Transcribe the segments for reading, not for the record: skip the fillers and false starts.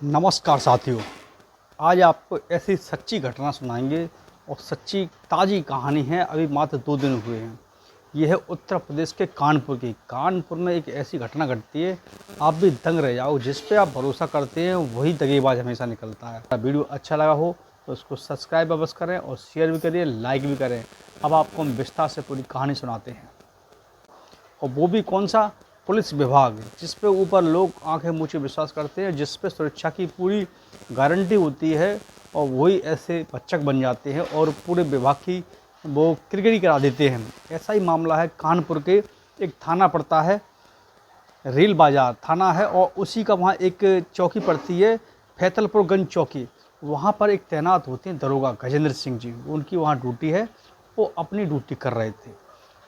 नमस्कार साथियों। आज आपको ऐसी सच्ची घटना सुनाएंगे और सच्ची ताज़ी कहानी है। अभी मात्र 2 दिन हुए हैं। यह है उत्तर प्रदेश के कानपुर की। कानपुर में एक ऐसी घटना घटती है, आप भी दंग रह जाओ। जिस पे आप भरोसा करते हैं वही दगेबाज हमेशा निकलता है। वीडियो अच्छा लगा हो तो उसको सब्सक्राइब अवश्य करें और शेयर भी करिए, लाइक भी करें। अब आपको हम विस्तार से पूरी कहानी सुनाते हैं, और वो भी कौन सा, पुलिस विभाग, जिस पे ऊपर लोग आंखें मूंछे विश्वास करते हैं, जिस पे सुरक्षा की पूरी गारंटी होती है, और वही ऐसे भक्षक बन जाते हैं और पूरे विभाग की वो किरकिरी करा देते हैं। ऐसा ही मामला है कानपुर के। एक थाना पड़ता है, रेल बाज़ार थाना है, और उसी का वहाँ एक चौकी पड़ती है, फैतलपुरगंज चौकी। वहाँ पर एक तैनात होते हैं दरोगा गजेंद्र सिंह जी। उनकी वहाँ ड्यूटी है, वो अपनी ड्यूटी कर रहे थे।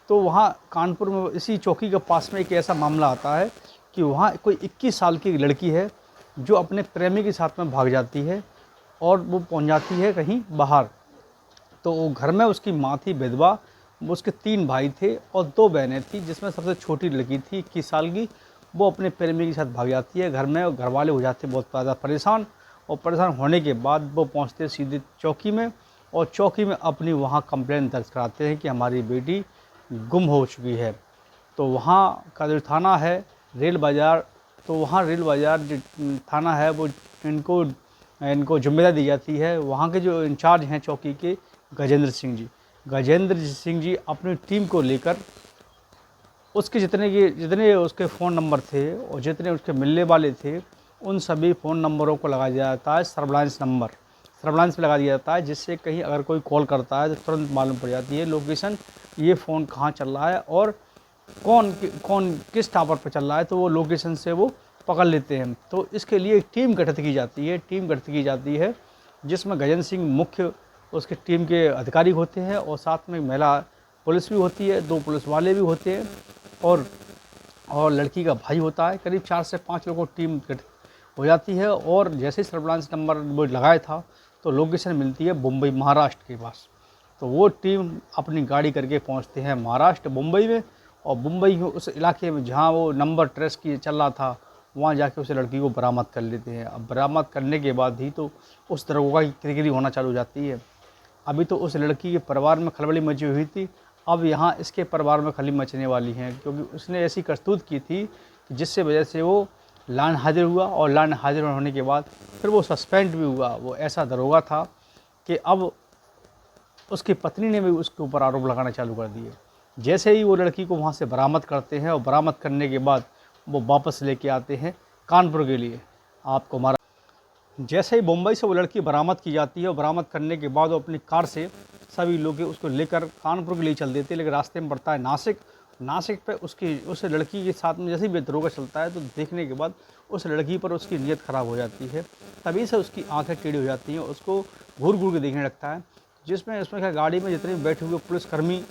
तो वहाँ कानपुर में इसी चौकी के पास में एक ऐसा मामला आता है कि वहाँ कोई 21 साल की लड़की है जो अपने प्रेमी के साथ में भाग जाती है, और वो पहुँच जाती है कहीं बाहर। तो वो घर में उसकी माँ थी विधवा, उसके 3 भाई थे और 2 बहनें थी, जिसमें सबसे छोटी लड़की थी 21 साल की। वो अपने प्रेमी के साथ भाग जाती है घर में, और घर वाले हो जाते बहुत ज़्यादा परेशान। और परेशान होने के बाद वो पहुँचते सीधे चौकी में, और चौकी में अपनी वहाँ कंप्लेंट दर्ज कराते हैं कि हमारी बेटी गुम हो चुकी है। तो वहाँ का जो थाना है रेल बाज़ार, तो वहाँ रेल बाज़ार जो थाना है वो इनको इनको जिम्मेदारी दी जाती है। वहाँ के जो इंचार्ज हैं चौकी के, गजेंद्र सिंह जी। गजेंद्र सिंह जी अपनी टीम को लेकर उसके जितने उसके फ़ोन नंबर थे और जितने उसके मिलने वाले थे, उन सभी फ़ोन नंबरों को लगा दिया जाता है सर्विलांस पे लगा दिया जाता है, जिससे कहीं अगर कोई कॉल करता है तो तुरंत मालूम पड़ जाती है लोकेशन, ये फ़ोन कहाँ चल रहा है और कौन किस टावर पर चल रहा है। तो वो लोकेशन से वो पकड़ लेते हैं। तो इसके लिए एक टीम गठित की जाती है, जिसमें गजेंद्र सिंह मुख्य उसके टीम के अधिकारी होते हैं, और साथ में महिला पुलिस भी होती है, 2 पुलिस वाले भी होते हैं, और लड़की का भाई होता है। करीब 4 से 5 लोगों की टीम गठित हो जाती है। और जैसे ही सर्विलांस नंबर वो लगाया था तो लोकेशन मिलती है मुंबई महाराष्ट्र के पास। तो वो टीम अपनी गाड़ी करके पहुंचते हैं महाराष्ट्र मुंबई में, और मुंबई में उस इलाके में जहां वो नंबर ट्रेस की चल रहा था, वहां जाके उस लड़की को बरामद कर लेते हैं। अब बरामद करने के बाद ही तो उस दरोगा की किरकिरी होना चालू हो जाती है। अभी तो उस लड़की के परिवार में खलबली मची हुई थी, अब यहाँ इसके परिवार में खली मचने वाली हैं, क्योंकि उसने ऐसी करतूत की थी कि जिससे वजह से वो लाइन हाजिर हुआ, और लाइन हाजिर होने के बाद फिर वो सस्पेंड भी हुआ। वो ऐसा दरोगा था कि अब उसकी पत्नी ने भी उसके ऊपर आरोप लगाना चालू कर दिए। जैसे ही वो लड़की को वहाँ से बरामद करते हैं, और बरामद करने के बाद वो वापस लेके आते हैं कानपुर के लिए। आपको हमारा जैसे ही मुंबई से वो लड़की बरामद की जाती है, और बरामद करने के बाद वो अपनी कार से सभी लोग उसको लेकर कानपुर के लिए चल देते हैं। लेकिन रास्ते में पड़ता है नासिक पे उस लड़की के साथ में जैसे ही दरोगा चलता है, तो देखने के बाद उस लड़की पर उसकी नीयत ख़राब हो जाती है। तभी से उसकी आंखें टेढ़ी हो जाती हैं, उसको घूर घूर के देखने लगता है। जिसमें उसमें क्या, गाड़ी में जितने बैठे हुए पुलिसकर्मी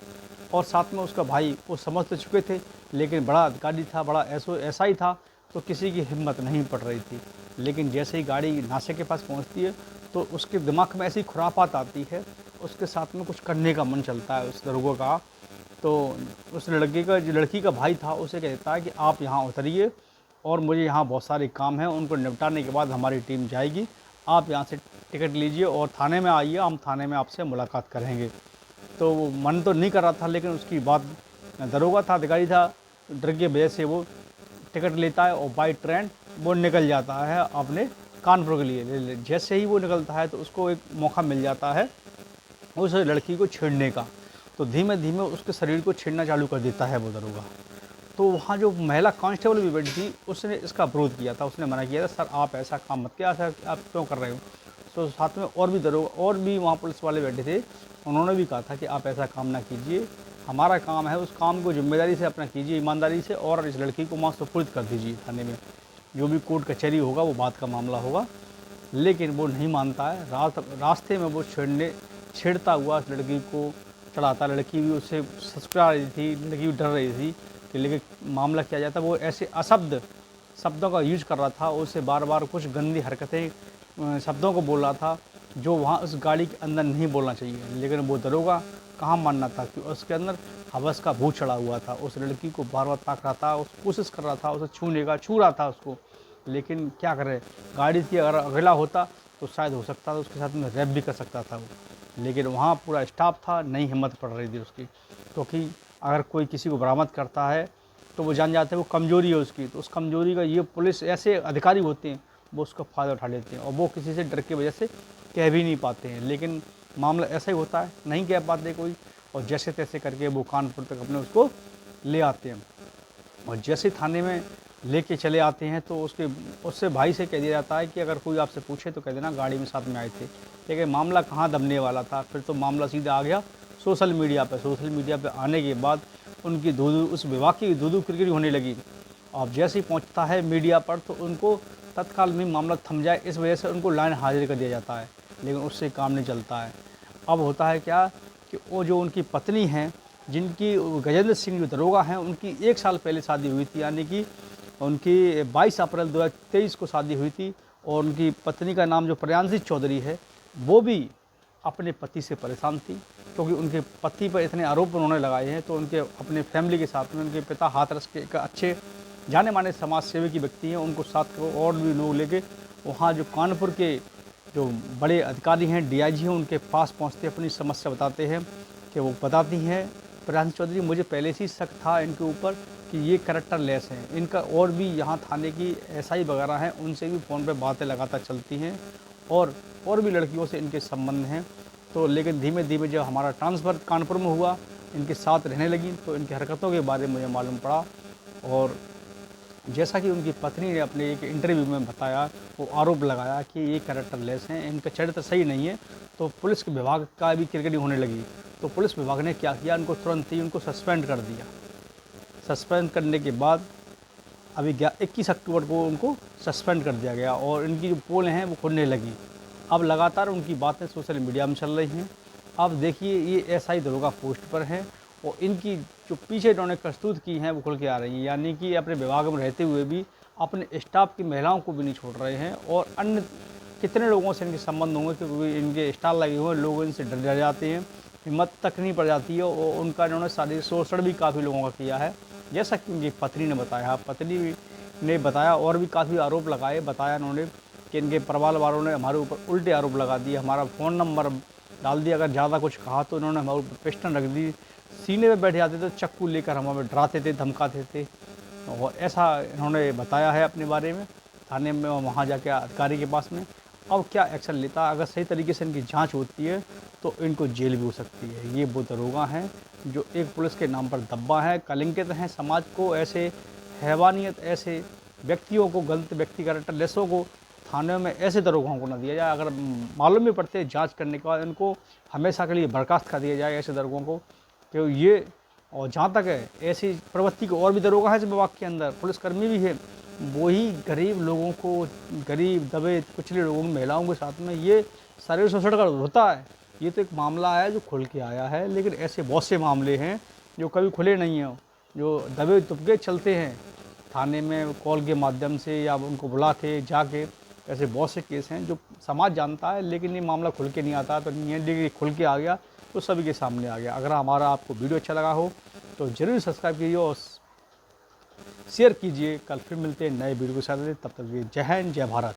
और साथ में उसका भाई, वो समझ तो चुके थे, लेकिन बड़ा अधिकारी था, बड़ा ऐसा ही था, तो किसी की हिम्मत नहीं पड़ रही थी। लेकिन जैसे ही गाड़ी नासिक के पास पहुंचती है, तो उसके दिमाग में ऐसी खुरापात आती है, उसके साथ में कुछ करने का मन चलता है उस दरोगा का। तो उस लड़की का भाई था, उसे कहता है कि आप यहाँ उतरिए, और मुझे यहाँ बहुत सारे काम हैं, उनको निपटाने के बाद हमारी टीम जाएगी। आप यहाँ से टिकट लीजिए और थाने में आइए, हम थाने में आपसे मुलाकात करेंगे। तो वो मन तो नहीं कर रहा था, लेकिन उसकी बात, दरोगा था, अधिकारी था, डर की वजह से वो टिकट लेता है, और बाई ट्रेन वो निकल जाता है अपने कानपुर के लिए। जैसे ही वो निकलता है तो उसको एक मौका मिल जाता है उस लड़की को छेड़ने का। तो धीमे धीमे उसके शरीर को छेड़ना चालू कर देता है वो दरोगा। तो वहाँ जो महिला कांस्टेबल भी बैठी थी, उसने इसका विरोध किया था, उसने मना किया था, सर आप ऐसा काम मत किया, सर आप क्यों कर रहे हो। तो साथ में और भी दरोगा और भी वहाँ पुलिस वाले बैठे थे, उन्होंने भी कहा था कि आप ऐसा काम ना कीजिए, हमारा काम है, उस काम को जिम्मेदारी से अपना कीजिए, ईमानदारी से, और इस लड़की को वहाँ सुपुर्द कर दीजिए थाने में, जो भी कोर्ट कचहरी होगा वो बात का मामला होगा। लेकिन वो नहीं मानता है। रास्ते में वो छेड़ता हुआ उस लड़की को चढ़ाता। लड़की भी उससे ससुरा रही थी, लड़की भी डर रही थी कि लेकिन मामला किया जाता। वो ऐसे शब्दों का यूज कर रहा था, उससे बार बार कुछ गंदी हरकतें शब्दों को बोल रहा था, जो वहाँ उस गाड़ी के अंदर नहीं बोलना चाहिए। लेकिन वो दरोगा कहाँ मानना था, कि उसके अंदर हवस का भूत चढ़ा हुआ था। उस लड़की को बार बार ताक रहा था, कोशिश कर रहा था उसे छूने का, छू रहा था उसको, लेकिन क्या करें, गाड़ी थी, अगर अगला होता तो शायद हो सकता था उसके साथ में रैप भी कर सकता था वो। लेकिन वहाँ पूरा स्टाफ था, नहीं हिम्मत पड़ रही थी उसकी, क्योंकि अगर कोई किसी को बरामद करता है तो वो जान जाते हैं वो कमज़ोरी है उसकी, तो उस कमज़ोरी का ये पुलिस ऐसे अधिकारी होते हैं वो उसका फ़ायदा उठा लेते हैं और वो किसी से डर की वजह से कह भी नहीं पाते हैं। लेकिन मामला ऐसा ही होता है, नहीं कह पाते कोई, और जैसे तैसे करके वो कानपुर तक अपने उसको ले आते हैं। और जैसे थाने में लेके चले आते हैं तो उससे भाई से कह दिया जाता है कि अगर कोई आपसे पूछे तो कह देना गाड़ी में साथ में आए थे। लेकिन मामला कहाँ दबने वाला था, फिर तो मामला सीधा आ गया सोशल मीडिया पे। सोशल मीडिया पे आने के बाद उनकी उस विभाग की दो किरकिरी होने लगी। अब जैसे ही पहुँचता है मीडिया पर तो उनको तत्काल में मामला थम जाए, इस वजह से उनको लाइन हाजिर कर दिया जाता है, लेकिन उससे काम नहीं चलता है। अब होता है क्या कि वो जो उनकी पत्नी हैं, जिनकी गजेंद्र सिंह जो दरोगा हैं, उनकी 1 साल पहले शादी हुई थी, यानी कि उनकी 22 अप्रैल 2023 को शादी हुई थी। और उनकी पत्नी का नाम जो प्रियांशी चौधरी है, वो भी अपने पति से परेशान थी, क्योंकि उनके पति पर इतने आरोप उन्होंने लगाए हैं। तो उनके अपने फैमिली के साथ में उनके पिता हाथरस के एक अच्छे जाने माने समाज सेवी की व्यक्ति हैं, उनको साथ को और भी लोग लेके वहाँ जो कानपुर के जो बड़े अधिकारी हैं, डीआईजी हैं, उनके पास पहुँचते अपनी समस्या बताते हैं। कि वो बताती हैं प्रियांशी चौधरी, मुझे पहले से ही शक था इनके ऊपर कि ये कैरेक्टर लेस हैं, इनका और भी यहाँ थाने की एसआई वगैरह हैं उनसे भी फ़ोन पे बातें लगातार चलती हैं और भी लड़कियों से इनके संबंध हैं। तो लेकिन धीमे धीमे जब हमारा ट्रांसफ़र कानपुर में हुआ, इनके साथ रहने लगी, तो इनकी हरकतों के बारे में मुझे मालूम पड़ा। और जैसा कि उनकी पत्नी ने अपने एक इंटरव्यू में बताया, वो आरोप लगाया कि ये कैरेक्टर लेस हैं, इनका चरित्र सही नहीं है। तो पुलिस के विभाग का भी किरकिरी होने लगी। तो पुलिस विभाग ने क्या किया, उनको तुरंत ही उनको सस्पेंड कर दिया। सस्पेंड करने के बाद अभी 21 अक्टूबर को उनको सस्पेंड कर दिया गया और इनकी जो पोल हैं वो खुलने लगी। अब लगातार उनकी बातें सोशल मीडिया में चल रही हैं। अब देखिए, ये एसआई दरोगा पोस्ट पर हैं और इनकी जो पीछे इन्होंने करतूत की हैं वो खुल के आ रही हैं। यानी कि अपने विभाग में रहते हुए भी अपने स्टाफ की महिलाओं को भी नहीं छोड़ रहे हैं और अन्य कितने लोगों से इनके संबंध होंगे, क्योंकि इनके स्टाल लगे हुए हैं, लोग इनसे डर जाते हैं, हिम्मत तक नहीं पड़ जाती है। और उनका इन्होंने शारीरिक शोषण भी काफ़ी लोगों का किया है, जैसा कि उनकी पत्नी ने बताया। पत्नी ने बताया और भी काफ़ी आरोप लगाए, बताया उन्होंने कि इनके परिवार वालों ने हमारे ऊपर उल्टे आरोप लगा दिए, हमारा फ़ोन नंबर डाल दिया, अगर ज़्यादा कुछ कहा तो इन्होंने हमारे ऊपर पिस्टन रख दी, सीने में बैठ जाते थे, चक्कू लेकर हमें डराते थे, धमकाते थे। और ऐसा इन्होंने बताया है अपने बारे में थाने में, वहाँ जाके अधिकारी के पास में। अब क्या एक्शन लेता है, अगर सही तरीके से इनकी जांच होती है तो इनको जेल भी हो सकती है। ये वो दरोगा हैं जो एक पुलिस के नाम पर दब्बा है, कलंकित हैं। समाज को ऐसे हैवानियत, ऐसे व्यक्तियों को, गलत व्यक्ति कैरेक्टर लेसों को थाने में ऐसे दरोगाओं को न दिया जाए। अगर मालूम भी पड़ते हैं जांच करने के बाद, इनको हमेशा के लिए बर्खास्त कर दिया जाए ऐसे दरोगों को, कि ये। और जहाँ तक है ऐसी प्रवृत्ति को और भी दरोगा है इस विभाग के अंदर, पुलिसकर्मी भी है, वही गरीब लोगों को, गरीब दबे कुचले लोगों, महिलाओं के साथ में ये शारीरिक शोषण का होता है। ये तो एक मामला है जो खुल के आया है, लेकिन ऐसे बहुत से मामले हैं जो कभी खुले नहीं हैं, जो दबे दुबके चलते हैं थाने में कॉल के माध्यम से या उनको बुला के जाके। ऐसे बहुत से केस हैं जो समाज जानता है, लेकिन ये मामला खुल के नहीं आता। तो ये खुल के आ गया तो सभी के सामने आ गया। अगर हमारा आपको वीडियो अच्छा लगा हो तो ज़रूर सब्सक्राइब कीजिए और शेयर कीजिए। कल फिर मिलते हैं नए वीडियो के साथ, तब तक जय हिंद, जय भारत।